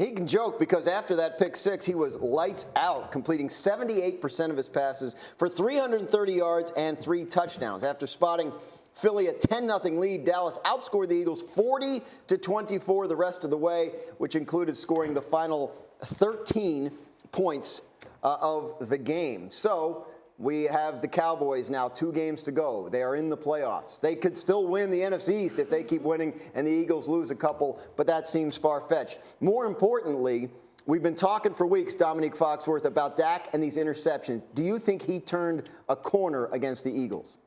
He can joke because after that pick six, he was lights out, completing 78% of his passes for 330 yards and 3 touchdowns. After spotting Philly a 10-0 lead, Dallas outscored the Eagles 40-24 the rest of the way, which included scoring the final 13 points of the game. So we have the Cowboys now 2 games to go. They are in the playoffs. They could still win the NFC East if they keep winning and the Eagles lose a couple, but that seems far-fetched. More importantly, we've been talking for weeks, Dominique Foxworth, about Dak and these interceptions. Do you think he turned a corner against the Eagles?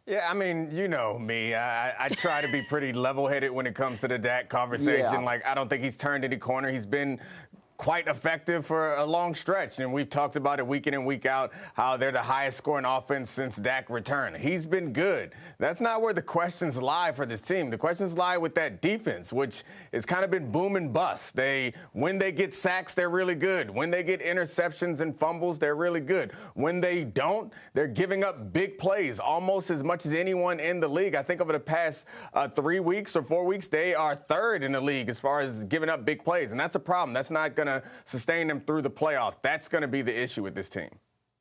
Yeah, I mean, you know me. I try to be pretty level-headed when it comes to the Dak conversation. Yeah. Like, I don't think he's turned any corner. He's been quite effective for a long stretch. And we've talked about it week in and week out, how they're the highest scoring offense since Dak returned. He's been good. That's not where the questions lie for this team. The questions lie with that defense, which has kind of been boom and bust. When they get sacks, they're really good. When they get interceptions and fumbles, they're really good. When they don't, they're giving up big plays almost as much as anyone in the league. I think over the past 3 weeks or 4 weeks, they are third in the league as far as giving up big plays. And that's a problem. That's not going to sustain them through the playoffs. That's going to be the issue with this team.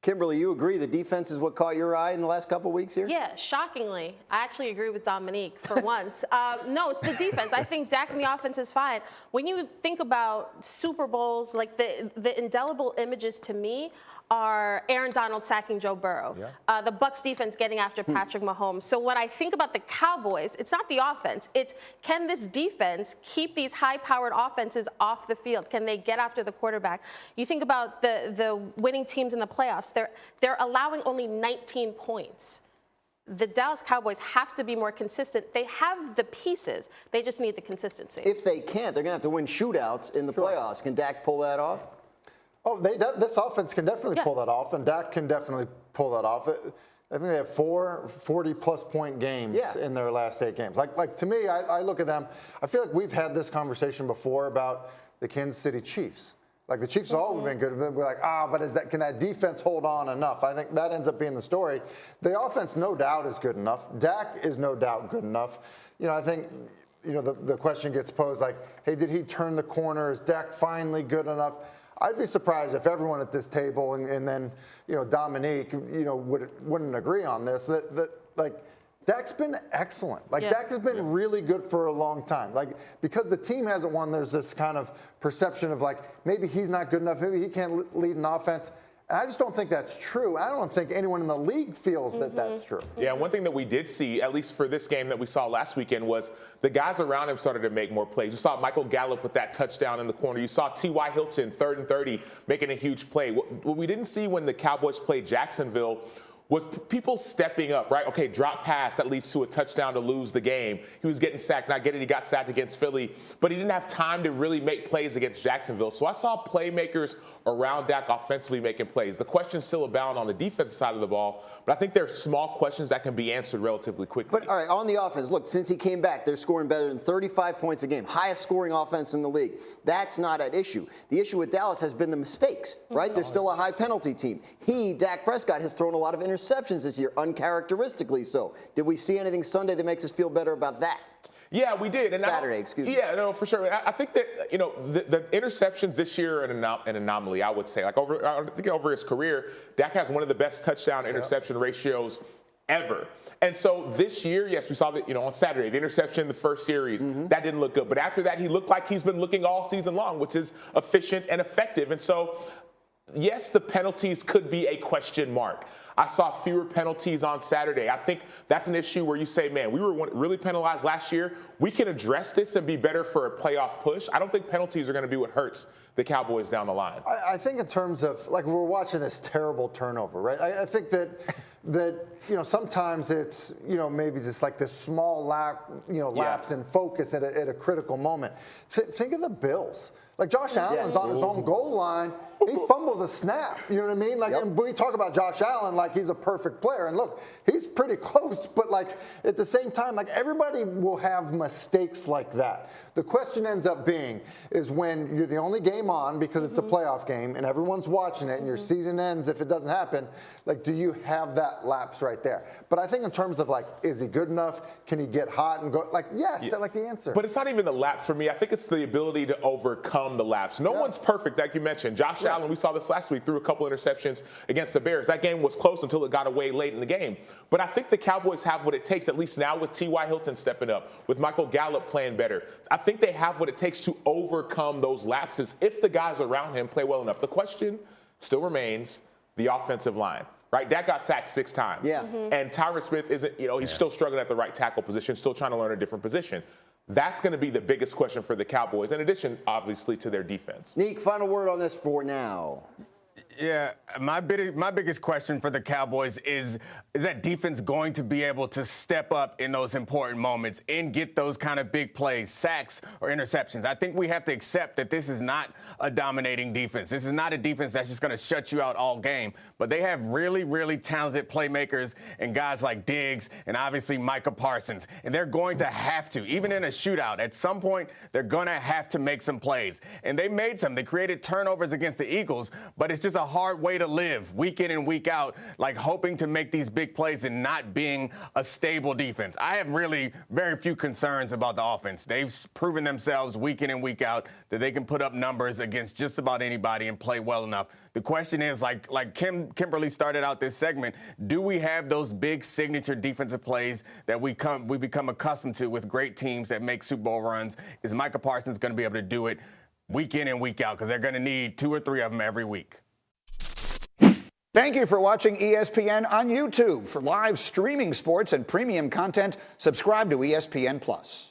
Kimberly, you agree the defense is what caught your eye in the last couple of weeks here? Yeah, shockingly. I actually agree with Dominique for once. No, it's the defense. I think Dak and the offense is fine. When you think about Super Bowls, like the indelible images to me are Aaron Donald sacking Joe Burrow, the Bucs defense getting after Patrick Mahomes. So when I think about the Cowboys, it's not the offense. It's can this defense keep these high-powered offenses off the field? Can they get after the quarterback? You think about the winning teams in the playoffs. They're allowing only 19 points. The Dallas Cowboys have to be more consistent. They have the pieces. They just need the consistency. If they can't, they're going to have to win shootouts in the playoffs. Can Dak pull that off? Oh, this offense can definitely pull that off, and Dak can definitely pull that off. I think they have 4 40-plus point games in their last 8 games. Like to me, I look at them. I feel like we've had this conversation before about the Kansas City Chiefs. Like the Chiefs have always been good. We're like, but can that defense hold on enough? I think that ends up being the story. The offense, no doubt, is good enough. Dak is no doubt good enough. You know, I think, you know, the question gets posed like, hey, did he turn the corner? Is Dak finally good enough? I'd be surprised if everyone at this table and then, you know, Dominique, you know, wouldn't agree on this. That like Dak's been excellent. Like Dak has been really good for a long time. Like because the team hasn't won, there's this kind of perception of like maybe he's not good enough, maybe he can't lead an offense. And I just don't think that's true. I don't think anyone in the league feels that that's true. Yeah, one thing that we did see, at least for this game that we saw last weekend, was the guys around him started to make more plays. You saw Michael Gallup with that touchdown in the corner. You saw T.Y. Hilton, 3rd and 30, making a huge play. What we didn't see when the Cowboys played Jacksonville was people stepping up, right? Okay, drop pass that leads to a touchdown to lose the game. He was getting sacked. Not getting he got sacked against Philly, but he didn't have time to really make plays against Jacksonville. So I saw playmakers around Dak offensively making plays. The questions still abound on the defensive side of the ball, but I think there are small questions that can be answered relatively quickly. But all right, on the offense, look, since he came back, they're scoring better than 35 points a game, highest scoring offense in the league. That's not at issue. The issue with Dallas has been the mistakes, right? They're still a high penalty team. Dak Prescott, has thrown a lot of interceptions this year, uncharacteristically so. Did we see anything Sunday that makes us feel better about that? Yeah, we did. And Saturday, excuse me. Yeah, no, for sure. I think that, you know, the interceptions this year are an anomaly, I would say. Like I think over his career, Dak has one of the best touchdown interception ratios ever. And so this year, yes, we saw that, you know, on Saturday, the interception in the first series, that didn't look good. But after that, he looked like he's been looking all season long, which is efficient and effective. And so, yes, the penalties could be a question mark. I saw fewer penalties on Saturday. I think that's an issue where you say, man, we were really penalized last year. We can address this and be better for a playoff push. I don't think penalties are going to be what hurts the Cowboys down the line. I think in terms of, like, we're watching this terrible turnover, right? I think that you know, sometimes it's, you know, maybe just like this small lapse in focus at a critical moment. Think of the Bills. Like Josh Allen's on his own goal line. He fumbles a snap. You know what I mean? Like, and we talk about Josh Allen like he's a perfect player. And look, he's pretty close, but like at the same time, like everybody will have mistakes like that. The question ends up being is when you're the only game on because it's a playoff game and everyone's watching it and your season ends if it doesn't happen, like do you have that lapse right there? But I think in terms of like, is he good enough? Can he get hot and go? Like, yes, that's like the answer. But it's not even the lapse for me. I think it's the ability to overcome the lapse. No one's perfect, like you mentioned. Josh Allen, we saw this last week, threw a couple interceptions against the Bears. That game was close until it got away late in the game. But I think the Cowboys have what it takes, at least now with T.Y. Hilton stepping up, with Michael Gallup playing better. I think they have what it takes to overcome those lapses if the guys around him play well enough. The question still remains the offensive line. Right, Dak got sacked 6 times. Yeah. And Tyron Smith isn't, he's still struggling at the right tackle position, still trying to learn a different position. That's going to be the biggest question for the Cowboys, in addition, obviously, to their defense. Neek, final word on this for now. Yeah, my biggest question for the Cowboys is that defense going to be able to step up in those important moments and get those kind of big plays, sacks or interceptions? I think we have to accept that this is not a dominating defense. This is not a defense that's just going to shut you out all game. But they have really, really talented playmakers and guys like Diggs and obviously Micah Parsons. And they're going to have to, even in a shootout, at some point, they're going to have to make some plays. And they made some. They created turnovers against the Eagles, but it's just a hard way to live week in and week out, like hoping to make these big plays and not being a stable defense. I have really very few concerns about the offense. They've proven themselves week in and week out that they can put up numbers against just about anybody and play well enough. The question is, like Kimberly started out this segment, do we have those big signature defensive plays that we become accustomed to with great teams that make Super Bowl runs? Is Micah Parsons going to be able to do it week in and week out? Because they're going to need 2 or 3 of them every week. Thank you for watching ESPN on YouTube. For live streaming sports and premium content, subscribe to ESPN+.